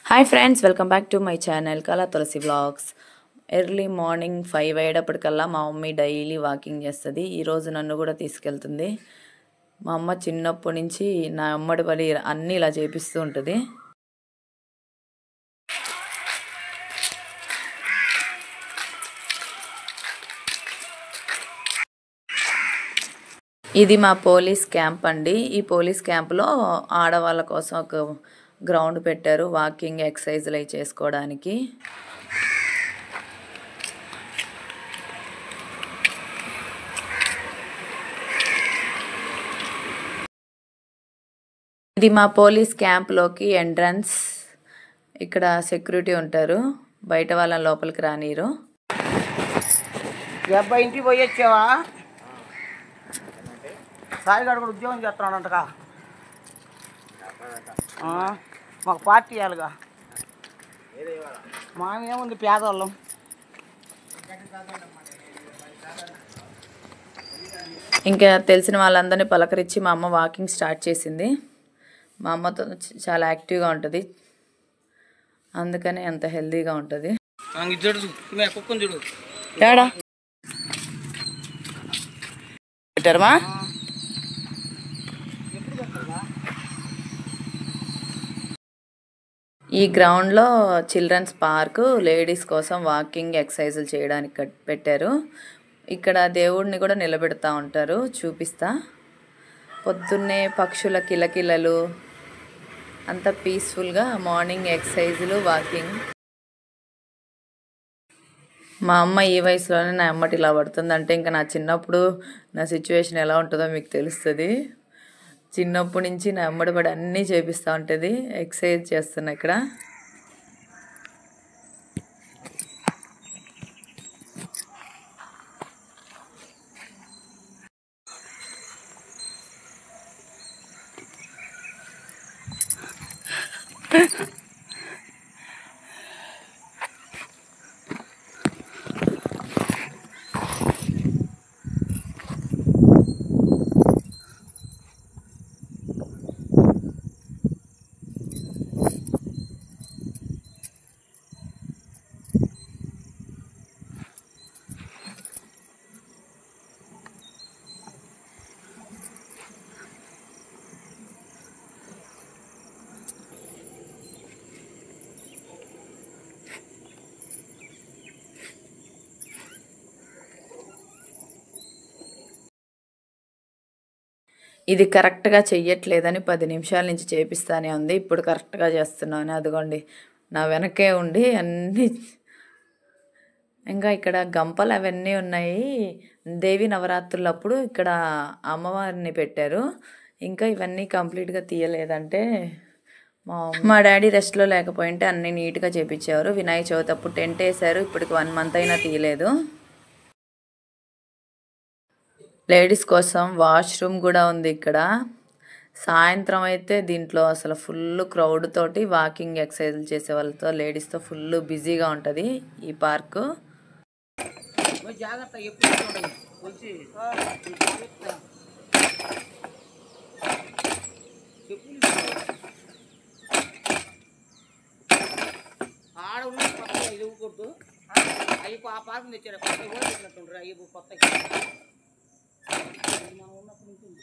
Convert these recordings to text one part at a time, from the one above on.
Hi friends, welcome back to my channel కళా తులసి vlogs. Early morning 5 అయ్యేటప్పటికల్లా మా mummy daily walking చేస్తుంది. ఈరోజు నన్ను కూడా తీసుకెళ్తుంది. మా అమ్మ చిన్నప్పటి నుంచి నా అమ్మడి పడి అన్నీ ఇలా చేపిస్తూ ఉంటుంది. ఇది మా పోలీస్ క్యాంప్ అండి. ఈ పోలీస్ క్యాంప్లో ఆడవాళ్ళ కోసం ఒక గ్రౌండ్ పెట్టారు, వాకింగ్ ఎక్సర్సైజ్లు అవి చేసుకోవడానికి. ఇది మా పోలీస్ క్యాంప్లోకి ఎంట్రన్స్. ఇక్కడ సెక్యూరిటీ ఉంటారు, బయట వాళ్ళని లోపలికి రానిరు. అబ్బాయి ఇంటికి పోయి వచ్చావా? సాయిగాడు కూడా ఉద్యోగం చేస్తున్నాడంటగా. మాకు పార్టీ ఇవ్వాలిగా. మామేముంది, పేదవాళ్ళం. ఇంకా తెలిసిన వాళ్ళందరినీ పలకరించి మా అమ్మ వాకింగ్ స్టార్ట్ చేసింది. మా అమ్మతో చాలా యాక్టివ్గా ఉంటుంది, అందుకని అంత హెల్తీగా ఉంటుంది. పెట్టారమా? ఈ గ్రౌండ్లో చిల్డ్రన్స్ పార్కు, లేడీస్ కోసం వాకింగ్ ఎక్సర్సైజులు చేయడానికి పెట్టారు. ఇక్కడ దేవుడిని కూడా నిలబెడతా ఉంటారు, చూపిస్తా. పొద్దున్నే పక్షుల కిలకిలలు, అంత పీస్ఫుల్గా మార్నింగ్ ఎక్సర్సైజులు, వాకింగ్. మా అమ్మ ఈ వయసులోనే నా అమ్మటి ఇలా పడుతుందంటే ఇంకా నా చిన్నప్పుడు నా సిచ్యువేషన్ ఎలా ఉంటుందో మీకు తెలుస్తుంది. చిన్నప్పటి నుంచి నా అమ్మడి పడి అన్నీ చేపిస్తూ ఉంటుంది. ఎక్సర్సైజ్ చేస్తున్నా ఇక్కడ. ఇది కరెక్ట్గా చెయ్యట్లేదని 10 నిమిషాల నుంచి చేపిస్తానే ఉంది. ఇప్పుడు కరెక్ట్గా చేస్తున్నాను. అదిగోండి నా వెనకే ఉండి అన్నీ. ఇంకా ఇక్కడ గంపలు అవన్నీ ఉన్నాయి. దేవి నవరాత్రులప్పుడు ఇక్కడ అమ్మవారిని పెట్టారు. ఇంకా ఇవన్నీ కంప్లీట్గా తీయలేదంటే మా డాడీ రెస్ట్లో లేకపోయింటే అన్నీ నీట్గా చేపించేవారు. వినాయక చవితి అప్పుడు టెంట్ వేసారు, ఇప్పటికి 1 మంత్ అయినా తీయలేదు. లేడీస్ కోసం వాష్రూమ్ కూడా ఉంది ఇక్కడ. సాయంత్రం అయితే దీంట్లో అసలు ఫుల్ క్రౌడ్ తోటి వాకింగ్ ఎక్సర్సైజ్లు చేసే వాళ్ళతో, లేడీస్తో ఫుల్ బిజీగా ఉంటుంది ఈ పార్కు. ఆ పార్కు తెచ్చారు, కొత్తగా అయ్యి కొత్తగా మనం ఉన్నప్పుడు ఉంటుంది.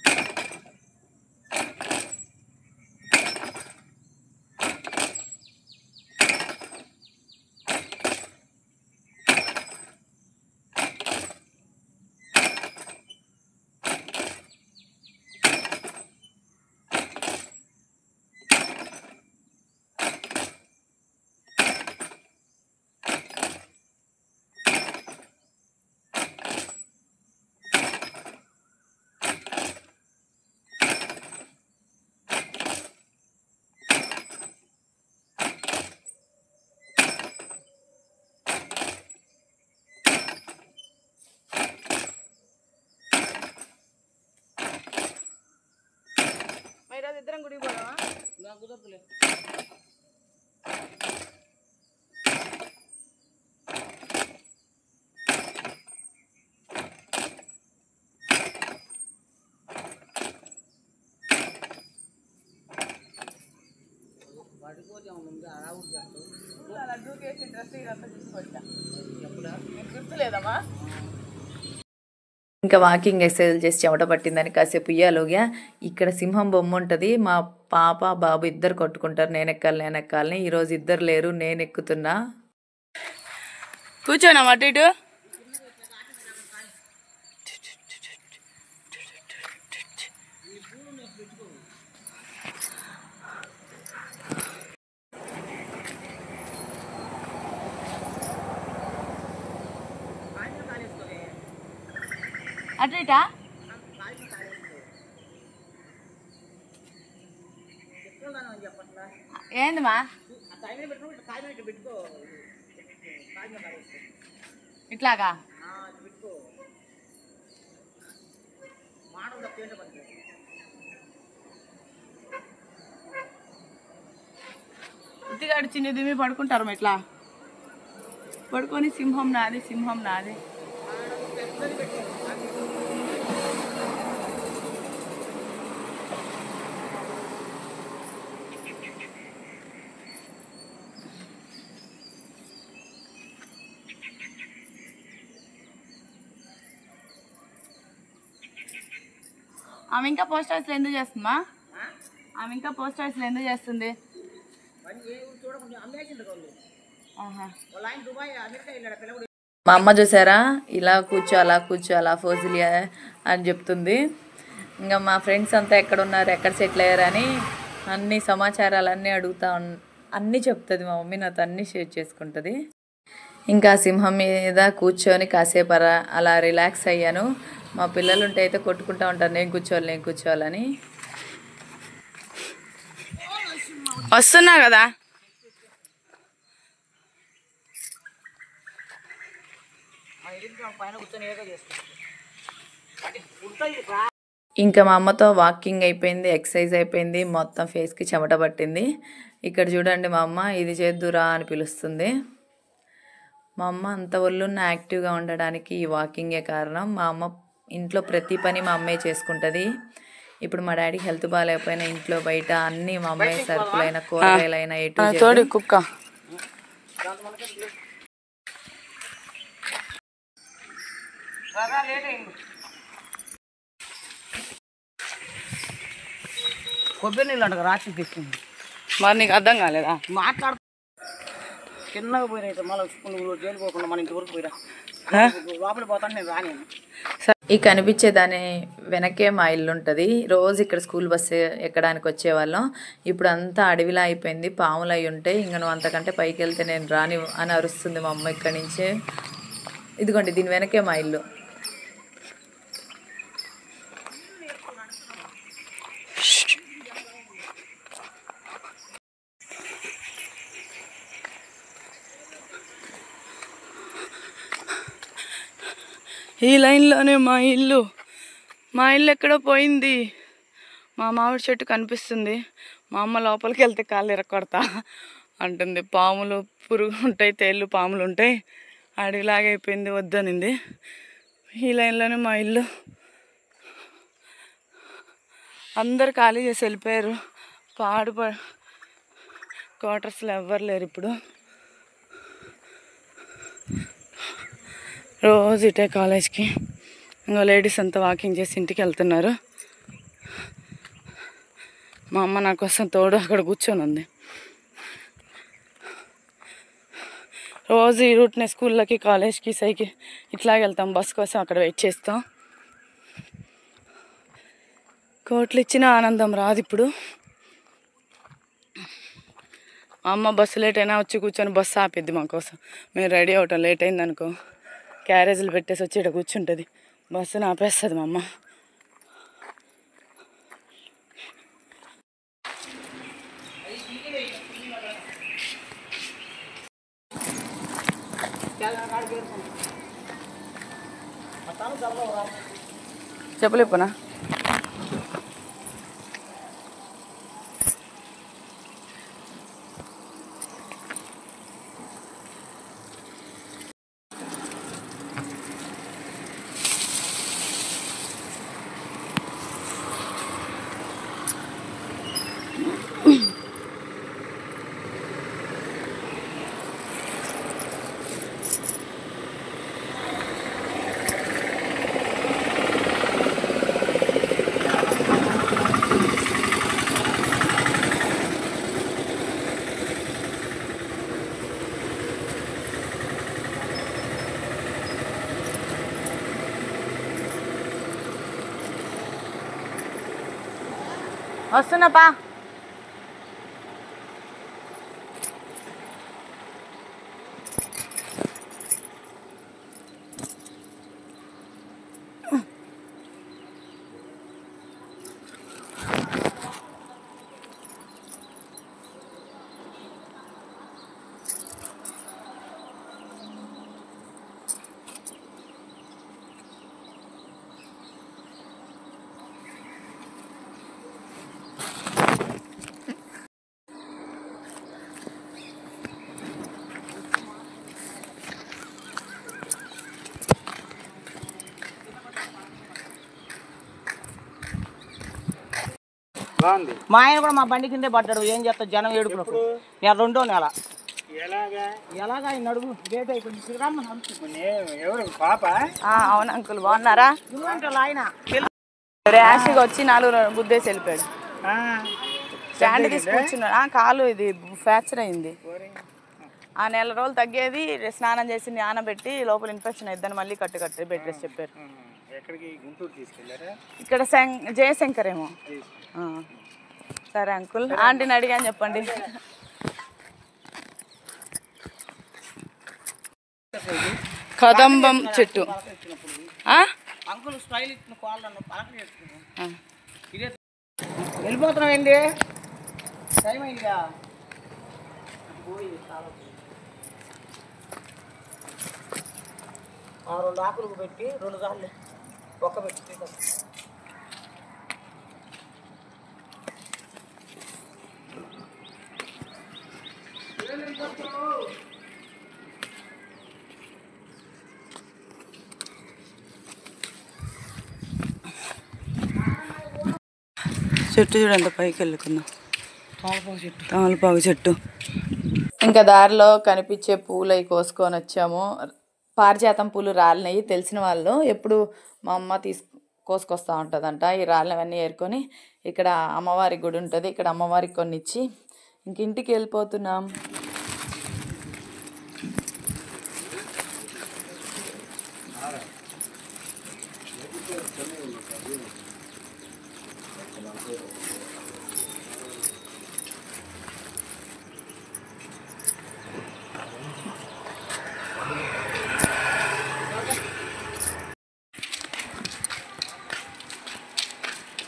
ఇంకా వాకింగ్ ఎక్సర్సైజ్ చేసి చెమట పట్టిందని కాసేపు ఉయ్యాలోగా. ఇక్కడ సింహం బొమ్మ ఉంటుంది. మా పాప బాబు ఇద్దరు కొట్టుకుంటారు, నేను ఎక్కాలని. ఈరోజు ఇద్దరు లేరు, నేను ఎక్కుతున్నా. కూర్చోనా అటు ఇటు. అటు ఇటా ఏందమ్మా ఇట్లాగా ఇదిగాడు చిన్నది మీ పడుకుంటారు ఇట్లా పడుకొని సింహం నాది సింహం నాది. ఆమె ఇంకా పోస్ట్ ఆఫీస్లో ఎందుకు చేస్తుందా? ఆమె ఇంకా పోస్ట్ ఆఫీస్లో ఎందుకు చేస్తుంది? మా అమ్మ చూసారా, ఇలా కూర్చో అలా కూర్చో అలా ఫోజిలియా అని చెప్తుంది. ఇంకా మా ఫ్రెండ్స్ అంతా ఎక్కడ ఉన్నారు, ఎక్కడ సెటిల్ అయ్యారని అన్ని సమాచారాలన్నీ అడుగుతా అన్నీ చెప్తుంది. మా మమ్మీ నాతో అన్నీ షేర్ చేసుకుంటుంది. ఇంకా సింహం మీద కూర్చొని కాసేపు అలా రిలాక్స్ అయ్యాను. మా పిల్లలు ఉంటే అయితే కొట్టుకుంటూ ఉంటారు, నేను కూర్చోవాలని. వస్తున్నా కదా. ఇంకా మా అమ్మతో వాకింగ్ అయిపోయింది, ఎక్సర్సైజ్ అయిపోయింది, మొత్తం ఫేస్కి చెమట పట్టింది. ఇక్కడ చూడండి, మా అమ్మ ఇది చేద్దురా అని పిలుస్తుంది. మా అమ్మ అంత ఒళ్ళున్న యాక్టివ్గా ఉండడానికి ఈ వాకింగే కారణం. మా అమ్మ ఇంట్లో ప్రతి పని మా అమ్మే చేసుకుంటుంది. ఇప్పుడు మా డాడీకి హెల్త్ బాగాలేకపోయినా ఇంట్లో బయట అన్నీ మా అమ్మాయి, సరుకులైనా కూరగాయలైనా ఎటు కుక్క. కొబ్బరి నీళ్ళు అంట రాత్రి తెచ్చింది. మరి నీకు అర్థం కాలేదా? మాట్లాడు చిన్నగా పోయినా మళ్ళీ నువ్వు జైలుకోకుండా మన ఇంటి వరకు పోయిరా, లోపల పోతాను నేను రాని. ఈ కనిపించే దాని వెనకే మా ఇల్లు ఉంటుంది. రోజు ఇక్కడ స్కూల్ బస్సు ఎక్కడానికి వచ్చేవాళ్ళం. ఇప్పుడు అంతా అడవిలా అయిపోయింది, పాములు అయి ఉంటాయి. ఇంక నువ్వు అంతకంటే పైకి వెళ్తే నేను రాని అని అరుస్తుంది మా అమ్మ ఇక్కడి నుంచే. ఇదిగోండి, దీని వెనకే మా ఇల్లు. ఈ లైన్లోనే మా ఇల్లు. మా ఇల్లు ఎక్కడో పోయింది. మా మామిడి చెట్టు కనిపిస్తుంది. మా అమ్మ లోపలికి వెళ్తే కాళ్ళు ఇరక్కొడతా అంటుంది. పాములు పురుగు ఉంటాయి, తేళ్ళు పాములు ఉంటాయి, అడవిలాగైపోయింది, వద్దనింది. ఈ లైన్లోనే మా ఇల్లు. అందరు ఖాళీ చేసి వెళ్ళిపోయారు. క్వార్టర్స్లో ఎవ్వరు లేరు ఇప్పుడు. రోజు ఇటే కాలేజ్కి. ఇంకా లేడీస్ అంతా వాకింగ్ చేసి ఇంటికి వెళ్తున్నారు. మా అమ్మ నా కోసం తోడు అక్కడ కూర్చొని ఉంది. రోజు ఈ రూట్నే స్కూళ్ళకి, కాలేజ్కి, సైకిల్ ఇట్లాగే వెళ్తాం. బస్ కోసం అక్కడ వెయిట్ చేస్తాం. కోట్లు ఇచ్చిన ఆనందం రాదు ఇప్పుడు. అమ్మ బస్సు లేట్ అయినా వచ్చి కూర్చొని బస్సు ఆపిద్ది మా కోసం. మేము రెడీ అవటం లేట్ అయిందనుకో, క్యారేజీలు పెట్టేసి వచ్చి ఇక్కడ కూర్చుంటుంది. బస్సును ఆపేస్తుంది మా అమ్మ. చెప్పలేపనా? వస్తున్నాపా. మా ఆయన కూడా మా బండి కిందే పడ్డాడు. ఏం చేస్తా జనం ఏడుపులకు. నేను 2వ నెల. ఎలాగా ఆయన అడుగు గేట్ అయిపోయింది. ఎవరు పాప? అవును అంకుల్, బాగున్నారా? ఆయన ర్యాష్గా వచ్చి 4 గుద్దేసి వెళ్ళిపోయాడు. స్టాండ్ తీసుకొచ్చున్నాడు. కాలు ఇది ఫ్రాక్చర్ అయింది. ఆ 1 నెల రోజులు తగ్గేది. స్నానం చేసి నానబెట్టి లోపల ఇన్ఫెక్షన్ అయిద్దని మళ్ళీ కట్టు బెడ్ రెస్ట్ చెప్పారు. ఇక్కడ జయశంకర్ ఏమో. సరే అంకుల్, ఆంటీని అడిగాని చెప్పండి. కదంబం చెట్టు. వెళ్ళిపోతున్నామండి. టైం అయిందిగా. 2 ఆకులు పెట్టి 2 సార్లు ఒక్క పెట్టి చెట్టు చూడండి, పైకి వెళ్ళుకుందాం. తమలపాకు చెట్టు. ఇంకా దారిలో కనిపించే పూలు అవి కోసుకొని వచ్చాము. పారిజాతం పూలు రాలినవి తెలిసిన వాళ్ళు ఎప్పుడు మా అమ్మ కోసుకొస్తూ ఉంటుందంట. ఈ రాళ్ళవన్నీ ఏరుకొని ఇక్కడ అమ్మవారి గుడి ఉంటుంది, ఇక్కడ అమ్మవారికి కొన్ని ఇచ్చి ఇంక ఇంటికి వెళ్ళిపోతున్నాం.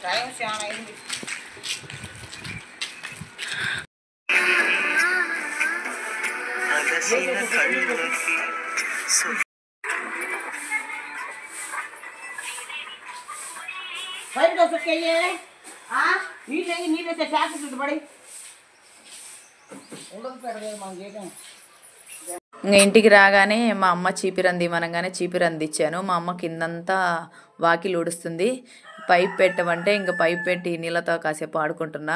టైం చాలా అయింది. బయటకు వస్తాయ్యే. నీళ్ళు అయితే చేప చుట్టుపడి ఉండదు పెడలేదు మనం చేయటం. ఇంకా ఇంటికి రాగానే మా అమ్మ చీపిరంది మనగానే చీపిరంది ఇచ్చాను. మా అమ్మ కిందంతా వాకిలు ఊడుస్తుంది. పైప్ పెట్టమంటే ఇంకా పైప్ పెట్టి నీళ్ళతో కాసేపు ఆడుకుంటున్నా.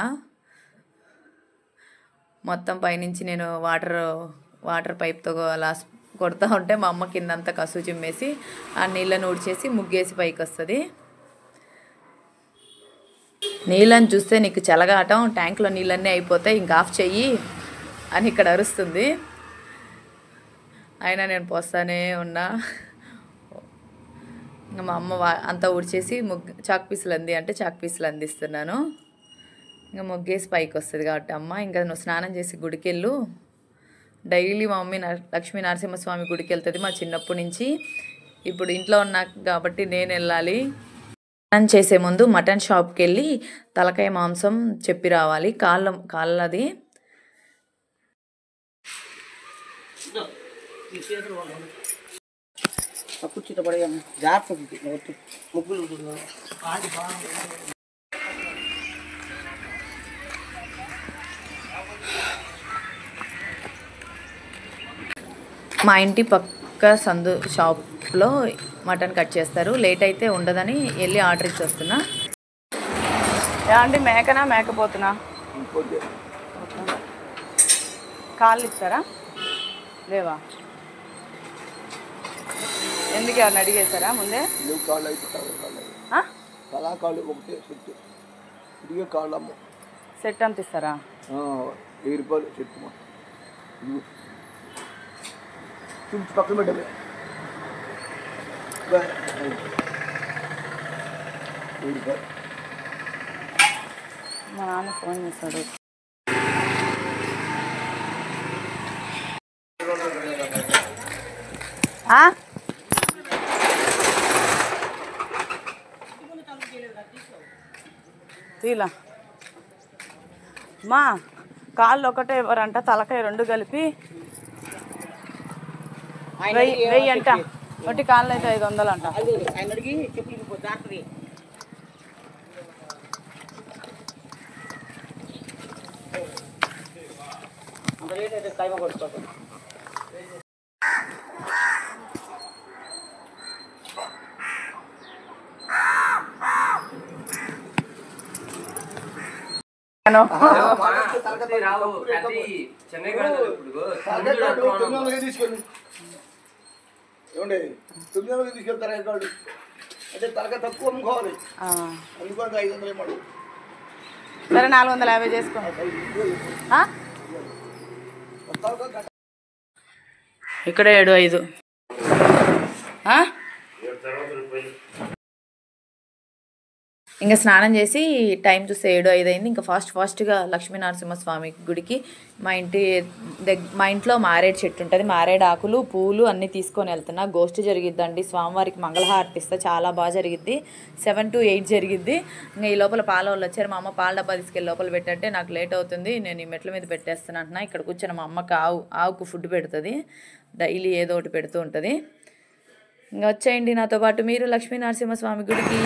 మొత్తం పైనుంచి నేను వాటర్ పైప్తో అలా కొడతా ఉంటే మా అమ్మ కిందంతా కసు చిమ్మేసి ఆ నీళ్ళని ఊడ్చేసి ముగ్గేసి పైకి వస్తుంది. నీళ్ళని చూస్తే నీకు చెలగాటం, ట్యాంక్లో నీళ్ళన్నీ అయిపోతాయి, ఇంకా ఆఫ్ చెయ్యి అని ఇక్కడ అరుస్తుంది. అయినా నేను పోస్తానే ఉన్నా. ఇంకా మా అమ్మ అంతా ఊడ్చేసి చాక్ పీసులు అంటే చాక్ పీసులు అందిస్తున్నాను. ఇంకా ముగ్గేసి పైకి వస్తుంది కాబట్టి అమ్మ ఇంకా నువ్వు స్నానం చేసి గుడికి వెళ్ళు. డైలీ మా మమ్మీ లక్ష్మీ నరసింహస్వామి గుడికి వెళ్తుంది మా చిన్నప్పటి నుంచి. ఇప్పుడు ఇంట్లో ఉన్నా కాబట్టి నేను వెళ్ళాలి. స్నానం చేసే ముందు మటన్ షాప్కి వెళ్ళి తలకాయ మాంసం చెప్పి రావాలి. కాళ్ళది కుర్చీతో పడేయమ్మ. జాగ్రత్త ముగ్గులు. మా ఇంటి పక్క సందు షాప్లో మటన్ కట్ చేస్తారు. లేట్ అయితే ఉండదని వెళ్ళి ఆర్డర్ ఇచ్చి వస్తున్నా. ఏమండి, మేకనా మేకపోతున్నా? కాళ్ళు ఇస్తారా? లేవా? ఎందుకు ఎవరిని అడిగేశారా ముందే? సెట్ అంత ఇస్తారా? 1000 రూపాయలు చెట్టు పక్కన పెట్టలే. మా నాన్న ఫోన్ చేస్తాడు. తీలా మా కాళ్ళు ఒకటే ఎవరంట, తలకాయ 2 కలిపి 1000 అంట. ఒకటి కాళ్ళు అయితే 500 అంట. తీసుకెళ్తారా అంటే తలకాయ తక్కువ అమ్ముకోవాలి, అందుకోసం 500 ఇవ్వండి. సరే 450 చేసుకో. ఇక్కడ 7,500. ఇంకా స్నానం చేసి టైం చూస్తే 7:05 అయింది. ఇంకా ఫాస్ట్గా లక్ష్మీనరసింహస్వామి గుడికి మా ఇంట్లో మారేడు చెట్టు ఉంటుంది. మారేడు ఆకులు పూలు అన్నీ తీసుకొని వెళ్తున్నా. గోష్ఠి జరిగిద్దండి, స్వామివారికి మంగళహారతి ఇస్తే చాలా బాగా జరిగిద్ది. 7 to 8 జరిగిద్ది. ఇంకా ఈ లోపల పాల వాళ్ళు వచ్చారు. మా అమ్మ పాల డబ్బా తీసుకెళ్ళి లోపల పెట్టంటే నాకు లేట్ అవుతుంది, నేను ఈ మెట్ల మీద పెట్టేస్తాను అంటున్నా. ఇక్కడ కూర్చొని మా అమ్మకి ఆవుకు ఫుడ్ పెడుతుంది, డైలీ ఏదో ఒకటి పెడుతూ ఉంటుంది. ఇంకా వచ్చేయండి నాతో పాటు మీరు లక్ష్మీనరసింహస్వామి గుడికి.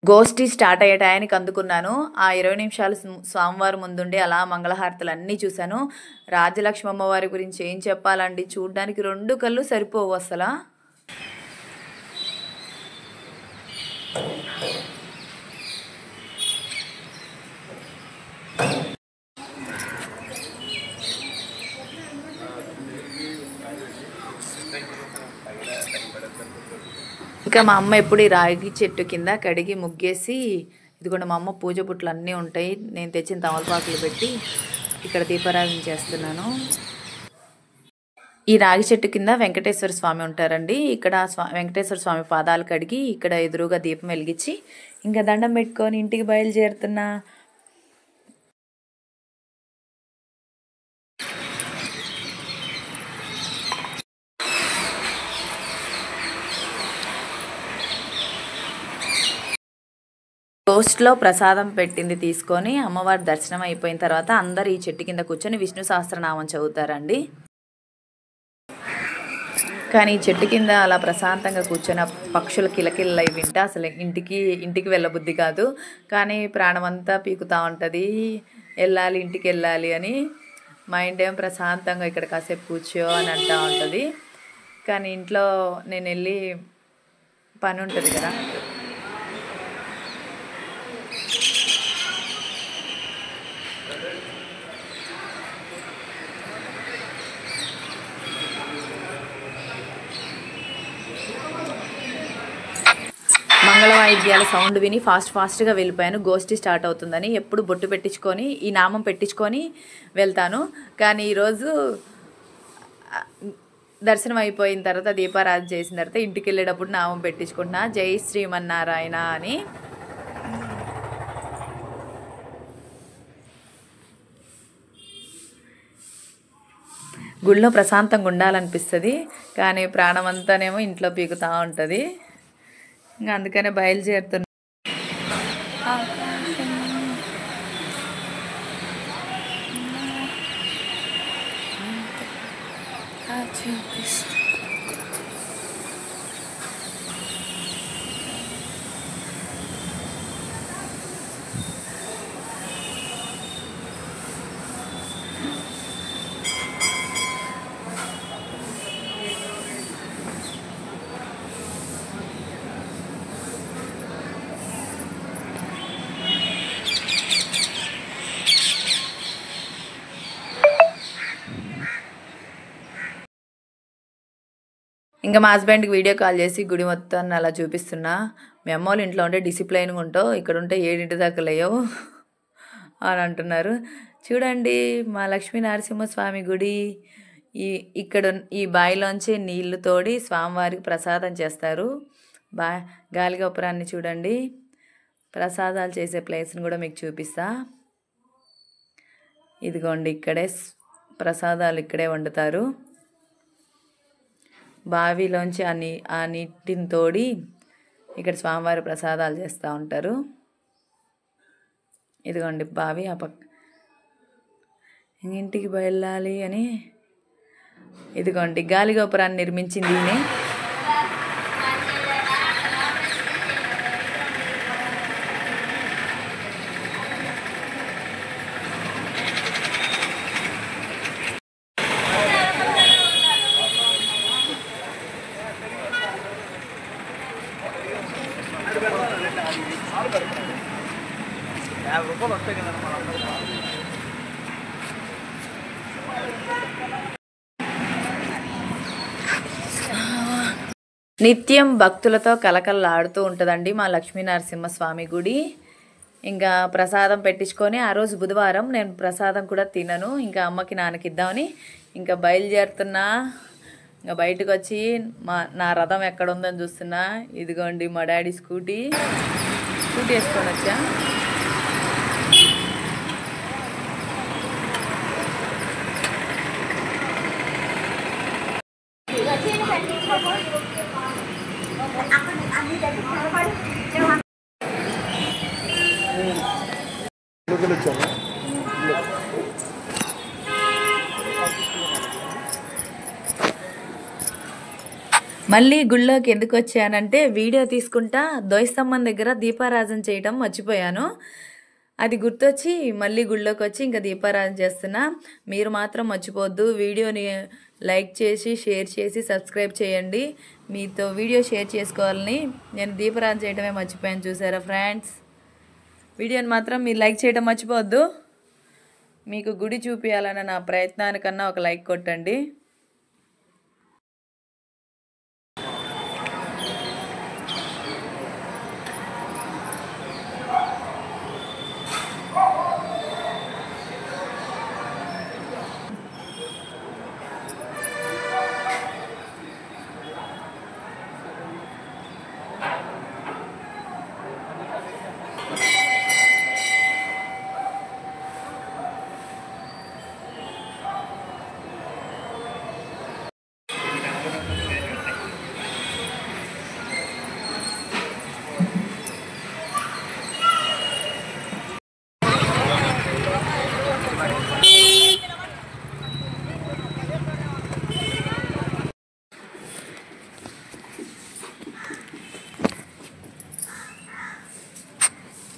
గోష్ఠి స్టార్ట్ అయ్యే టయానికి అందుకున్నాను. ఆ 20 నిమిషాలు స్వామివారి ముందుండి అలా మంగళహారతులు అన్నీ చూశాను. రాజ్యలక్ష్మి అమ్మవారి గురించి ఏం చెప్పాలండి, చూడ్డానికి 2 కళ్ళు సరిపోవు అసలు. ఇంకా మా అమ్మ ఎప్పుడు ఈ రాగి చెట్టు కింద కడిగి ముగ్గేసి, ఇదిగోండి మా అమ్మ పూజ బుట్టలు అన్నీ ఉంటాయి, నేను తెచ్చిన తమలపాకులు పెట్టి ఇక్కడ దీపారాధన చేస్తున్నాను. ఈ రాగి చెట్టు కింద వెంకటేశ్వర స్వామి ఉంటారండి. ఇక్కడ వెంకటేశ్వర స్వామి పాదాలు కడిగి ఇక్కడ ఎదురుగా దీపం వెలిగించి ఇంకా దండం పెట్టుకొని ఇంటికి బయలుదేరుతున్నా. గోష్ఠిలో ప్రసాదం పెట్టింది తీసుకొని అమ్మవారి దర్శనం అయిపోయిన తర్వాత అందరు ఈ చెట్టు కింద కూర్చొని విష్ణు సహస్రనామం చదువుతారండి. కానీ ఈ చెట్టు కింద అలా ప్రశాంతంగా కూర్చొని పక్షుల కిలకిల్ల వింటే అసలు ఇంటికి వెళ్ళబుద్ధి కాదు. కానీ ప్రాణమంతా పీకుతూ ఉంటుంది, ఇంటికి వెళ్ళాలి అని. మైండ్ ఏం ప్రశాంతంగా ఇక్కడ కాసేపు కూర్చో అని అంటూ ఉంటుంది. కానీ ఇంట్లో నేను వెళ్ళి పని ఉంటుంది కదా. మంగళ వాయిద్యాల సౌండ్ విని ఫాస్ట్గా వెళ్ళిపోయాను. గోష్ఠి స్టార్ట్ అవుతుందని ఎప్పుడు బొట్టు పెట్టించుకొని ఈ నామం పెట్టించుకొని వెళ్తాను. కానీ ఈరోజు దర్శనం అయిపోయిన తర్వాత దీపారాధన చేసిన తర్వాత ఇంటికి వెళ్ళేటప్పుడు నామం పెట్టించుకుంటున్నా, జై శ్రీమన్నారాయణ అని. గుళ్ళో ప్రశాంతంగా ఉండాలనిపిస్తుంది, కానీ ప్రాణం అంతానేమో ఇంట్లో పీకుతూ ఉంటుంది. ఇంకా అందుకనే బయలుదేరుతున్నా. ఇంకా మా హస్బెండ్కి వీడియో కాల్ చేసి గుడి మొత్తాన్ని అలా చూపిస్తున్నా. మీ అమ్మ వాళ్ళ ఇంట్లో ఉంటే డిసిప్లైన్గా ఉంటావు, ఇక్కడ ఉంటే 7 దాకా లేవు అని అంటున్నారు. చూడండి మా లక్ష్మీ నరసింహస్వామి గుడి. ఇక్కడ ఈ బావిలోంచి నీళ్లు తోడి స్వామివారికి ప్రసాదం చేస్తారు. గాలిగోపురాన్ని చూడండి. ప్రసాదాలు చేసే ప్లేస్ని కూడా మీకు చూపిస్తా. ఇదిగోండి ఇక్కడే ప్రసాదాలు ఇక్కడే వండుతారు. బావిలోంచి ఆ నీటిని తోడి ఇక్కడ స్వామివారి ప్రసాదాలు చేస్తూ ఉంటారు. ఇదిగోండి బావి ఆ పక్క. ఇంటికి బయలుదేరాలి అని ఇదిగోండి గాలిగోపురాన్ని నిర్మించింది ఈయనే. నిత్యం భక్తులతో కలకలలాడుతూ ఉంటుందండి మా లక్ష్మీ నరసింహస్వామి గుడి. ఇంకా ప్రసాదం పెట్టించుకొని ఆ రోజు బుధవారం నేను ప్రసాదం కూడా తినను. ఇంకా అమ్మకి నాన్నకి ఇద్దామని ఇంకా బయలుదేరుతున్నా. ఇంకా బయటకు వచ్చి నా రథం ఎక్కడ ఉందని చూస్తున్నా. ఇదిగోండి మా డాడీ స్కూటీ వేసుకొని వచ్చా. మళ్ళీ గుళ్ళోకి ఎందుకు వచ్చానంటే వీడియో తీసుకుంటా ద్వైస్తంభం దగ్గర దీపారాధన చేయడం మర్చిపోయాను. అది గుర్తొచ్చి మళ్ళీ గుళ్ళోకి వచ్చి ఇంకా దీపారాధన చేస్తున్నా. మీరు మాత్రం మర్చిపోవద్దు, వీడియోని లైక్ చేసి షేర్ చేసి సబ్స్క్రైబ్ చేయండి. మీతో వీడియో షేర్ చేసుకోవాలని నేను దీపారాధన చేయడమే మర్చిపోయాను. చూసారా ఫ్రెండ్స్, వీడియోని మాత్రం మీరు లైక్ చేయడం మర్చిపోవద్దు. మీకు గుడి చూపించాలన్న నా ప్రయత్నానికన్నా ఒక లైక్ కొట్టండి.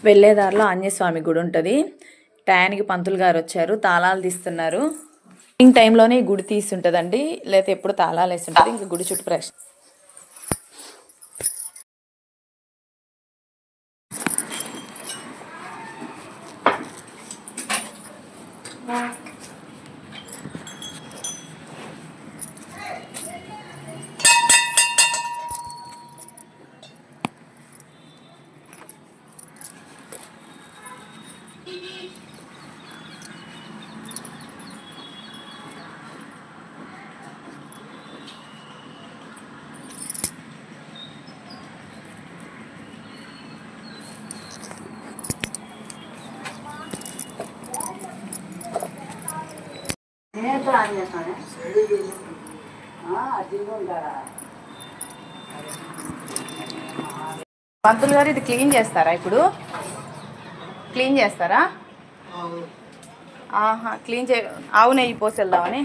వెళ్ళేదారిలో ఆంజనేయస్వామి గుడి ఉంటుంది. టయానికి పంతులు గారు వచ్చారు, తాళాలు తీస్తున్నారు. ఈవినింగ్ టైంలోనే ఈ గుడి తీసి ఉంటుందండి, లేకపోతే ఎప్పుడు తాళాలు వేసి ఉంటుంది. ఇంకా గుడి చుట్టూ పంతులు గారు ఇది క్లీన్ చేస్తారా? ఇప్పుడు క్లీన్ చేస్తారా? క్లీన్ ఆవు నెయ్యి పోసి వెళ్దామని.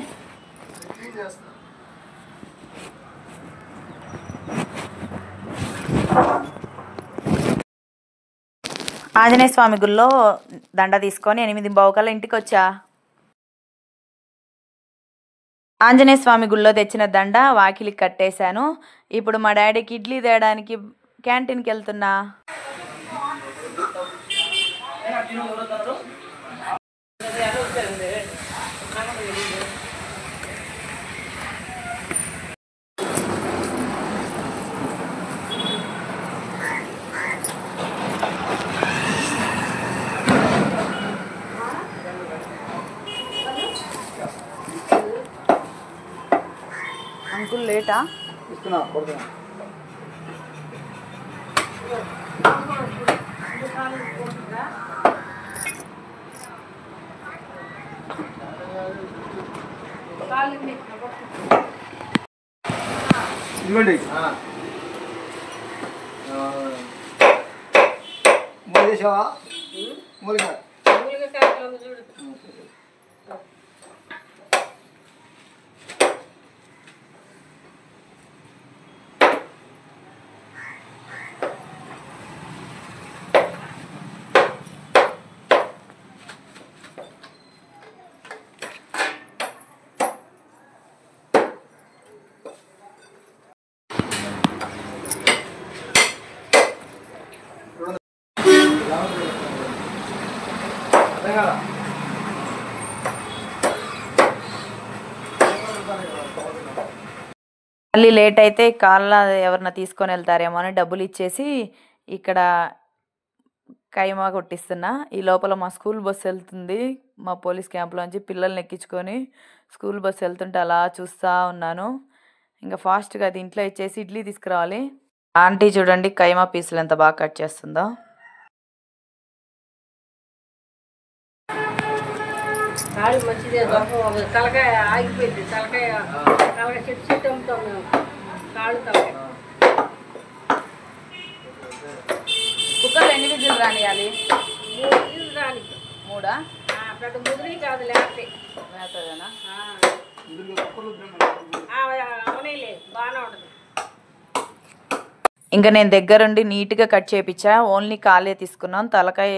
ఆంజనేయ స్వామి గుళ్ళో దండ తీసుకొని 8:15 ఇంటికి వచ్చా. ఆంజనేయ స్వామి గుళ్ళో తెచ్చిన దండ వాకిలికి కట్టేశాను. ఇప్పుడు మా డాడీకి ఇడ్లీ తేయడానికి క్యాంటీన్కి వెళ్తున్నా. లేటా? ఇస్తున్నా కొడుతున్నా. ఇవ్వండి. మూల చేసావా? మూలిగా మళ్ళీ లేట్ అయితే కాళ్ళ ఎవరన్నా తీసుకొని వెళ్తారేమో అని డబ్బులు ఇచ్చేసి ఇక్కడ కైమా కొట్టిస్తున్నా. ఈ లోపల మా స్కూల్ బస్సు వెళ్తుంది మా పోలీస్ క్యాంప్లోంచి. పిల్లల్ని ఎక్కించుకొని స్కూల్ బస్సు వెళ్తుంటే అలా చూస్తూ ఉన్నాను. ఇంకా ఫాస్ట్గా అది ఇంట్లో ఇచ్చేసి ఇడ్లీ తీసుకురావాలి. ఆంటీ చూడండి కైమా పీసులు ఎంత బాగా కట్ చేస్తుందో. కాళ్ళు మంచిదే తలకాయ ఆగిపోయింది. తలకాయ చెట్టు చెట్టు అమ్ముతాం మేము. కాళ్ళు తలకాయ కుక్కర్లో ఎన్ని విజిల్ రానియాలి? 3 విజిల్స్ రానికి. 3 పెద్ద ముదిరి కాదు లేకపోతే మేతదేనా? అవనేలే బాగానే ఉంటుంది. ఇంకా నేను దగ్గరుండి నీట్గా కట్ చేయించా. ఓన్లీ కాలే తీసుకున్నాం. తలకాయ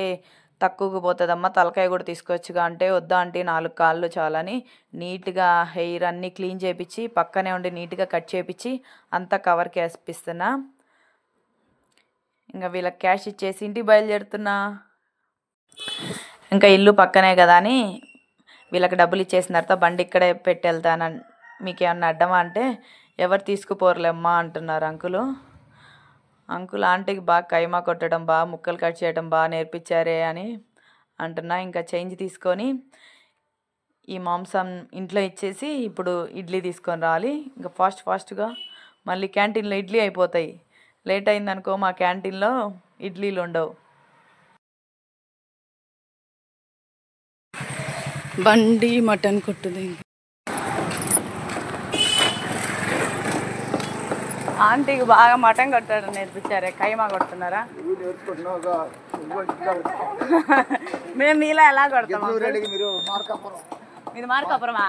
తక్కువగా పోతుందమ్మా, తలకాయ కూడా తీసుకోవచ్చుగా అంటే వద్దా అంటే 4 కాళ్ళు చాలని నీట్గా హెయిర్ అన్నీ క్లీన్ చేయించి పక్కనే ఉండి నీట్గా కట్ చేయించి అంతా కవర్కి వేసిస్తున్నా. ఇంకా వీళ్ళకి క్యాష్ ఇచ్చేసి ఇంటికి బయలుదేరుతున్నా. ఇంకా ఇల్లు పక్కనే కదా అని వీళ్ళకి డబ్బులు ఇచ్చేసిన తర్వాత బండి ఇక్కడే పెట్టి వెళ్తాను. మీకు ఏమన్నా అడ్డమా అంటే ఎవరు తీసుకుపోరులేమ్మా అంటున్నారు అంకులు. ఆంటీకి బాగా కైమా కొట్టడం, బాగా ముక్కలు కట్ చేయడం బాగా నేర్పించారే అని అంటున్నా. ఇంకా చేంజ్ తీసుకొని ఈ మాంసం ఇంట్లో ఇచ్చేసి ఇప్పుడు ఇడ్లీ తీసుకొని రావాలి. ఇంకా ఫాస్ట్గా మళ్ళీ క్యాంటీన్లో ఇడ్లీ అయిపోతాయి. లేట్ అయిందనుకో మా క్యాంటీన్లో ఇడ్లీలు ఉండవు. బండి మటన్ కొట్టుది. ఆంటీకి బాగా మటన్ కొట్టడం నేర్పించారే, కైమా కొడుతున్నారా? మేము మీలా ఎలా కొడతాం? మీది మార్కాపురమా?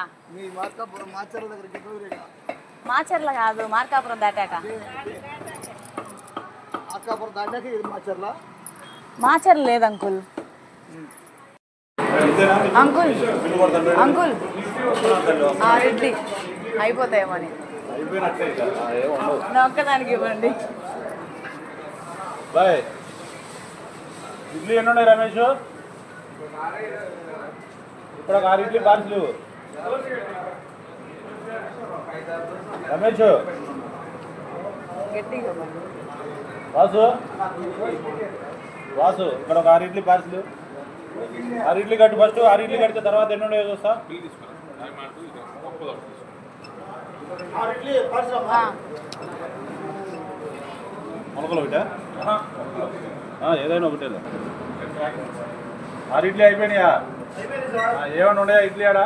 మాచర్ల కాదు, మార్కాపురం దాటాక. మాచర్ల లేదు అంకుల్. అంకుల్ ఇడ్లీ అయిపోతాయేమని నా ఒక్కదానికి ఇవ్వండి. ఇడ్లీ ఎన్ని ఉన్నాయి రమేష్? ఇప్పుడు ఒక 6 ఇడ్లీ పార్సిల్. రమేష్ వాసు ఇక్కడ ఒక 6 ఇడ్లీ పార్సిల్. 6 ఇడ్లీ కట్టు ఫస్ట్. 6 ఇడ్లీ కడితే తర్వాత ఎన్ని ఉన్నాయో చూస్తా. మొలకలు ఒకటా? ఏదైనా ఒకటే. 6 ఇడ్లీ అయిపోయినాయా? ఏమన్నా ఉన్నాయా ఇడ్లీ ఆడా?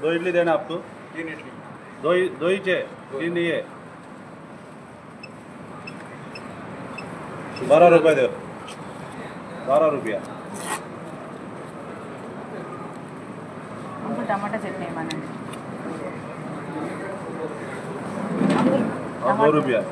2 इडली देना आपको. 2 ही चाहिए. 3 नहीं है. 12 रुपये दो. 12 रुपया. टमाटा चटनी माने 2 रुपया.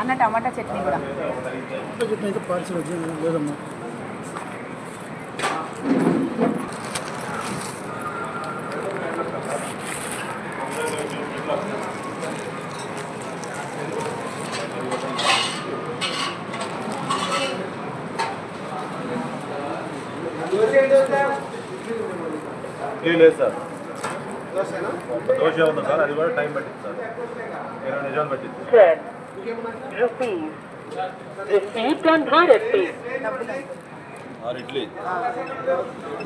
అన్న టమాటా చట్నీ కూడా పార్సల్ లేదమ్మా. ఇడ్లీ లేదు సార్, దోశ ఉంది సార్, అది కూడా టైం పట్టింది సార్, 20 నిమిషాలు పట్టింది. ఆరు ఇడ్లీ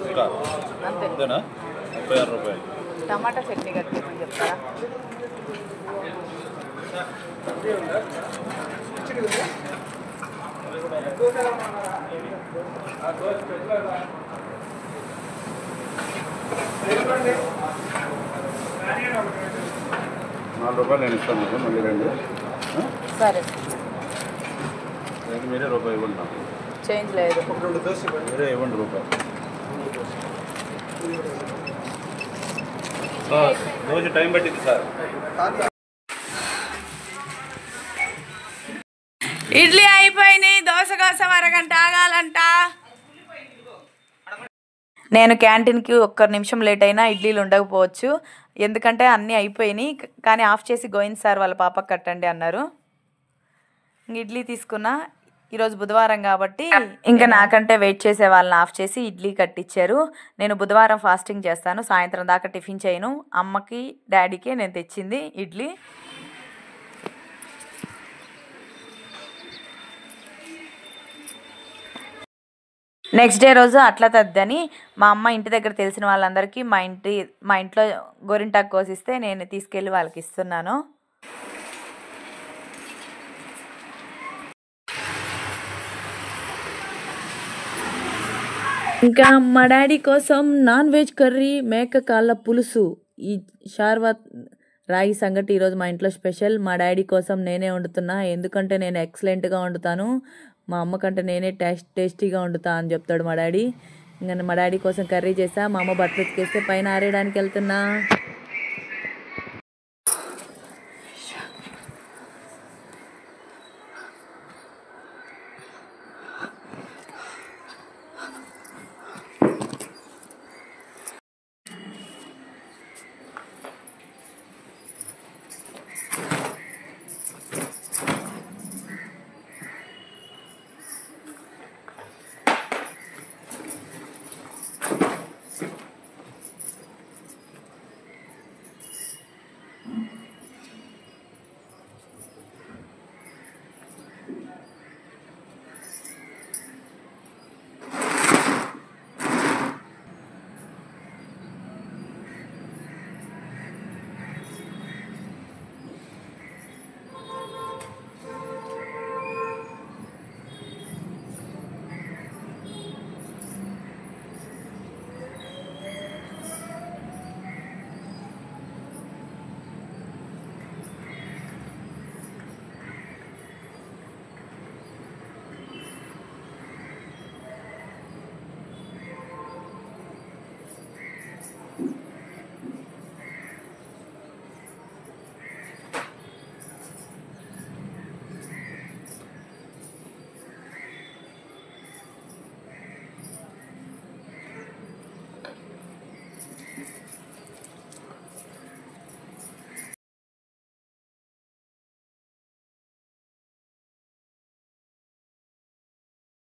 ఇంకా అంతేనా? 36 రూపాయలు. టమాటా చట్నీ కట్టేమని చెప్తారా? ₹4 నేను ఇస్తాను మీకు, మళ్ళీ రండి. సరే, మీరే రూపాయి ఇవ్వండి నాకు. చేంజ్ లేదు. మీరే ఇవ్వండి రూపాయి. సార్ దోశ టైం పట్టింది సార్. ఇడ్లీ అయిపోయినాయి, దోశ కోసం అరగంట ఆగాలంట. నేను క్యాంటీన్కి 1 నిమిషం లేట్ అయినా ఇడ్లీలు ఉండకపోవచ్చు, ఎందుకంటే అన్నీ అయిపోయినాయి. కానీ ఆఫ్ చేసి గోవింద్ సార్ వాళ్ళ పాపకు కట్టండి అన్నారు. ఇడ్లీ తీసుకున్నా. ఈరోజు బుధవారం కాబట్టి ఇంకా నాకంటే వెయిట్ చేసే వాళ్ళని ఆఫ్ చేసి ఇడ్లీ కట్టించారు. నేను బుధవారం ఫాస్టింగ్ చేస్తాను, సాయంత్రం దాకా టిఫిన్ చేయను. అమ్మకి డాడీకి నేను తెచ్చింది ఇడ్లీ. నెక్స్ట్ డే రోజు అట్లా తద్దని మా అమ్మ ఇంటి దగ్గర తెలిసిన వాళ్ళందరికీ మా ఇంట్లో గోరింటాకు కోసిస్తే నేను తీసుకెళ్ళి వాళ్ళకి ఇస్తున్నాను. ఇంకా మా డాడీ కోసం నాన్ వెజ్ కర్రీ, మేక కాళ్ళ పులుసు, ఈ షార్వా రాగి సంగటి ఈరోజు మా ఇంట్లో స్పెషల్. మా డాడీ కోసం నేనే వండుతున్నా, ఎందుకంటే నేను ఎక్సలెంట్గా వండుతాను. మా అమ్మ కంటే నేనే టేస్టీగా వండుతా అని చెప్తాడు మా డాడీ. ఇంకా మా డాడీ కోసం కర్రీ చేసా. మా అమ్మ బట్టలు ఉతికేస్తే పైన ఆరేయడానికి వెళ్తున్నా.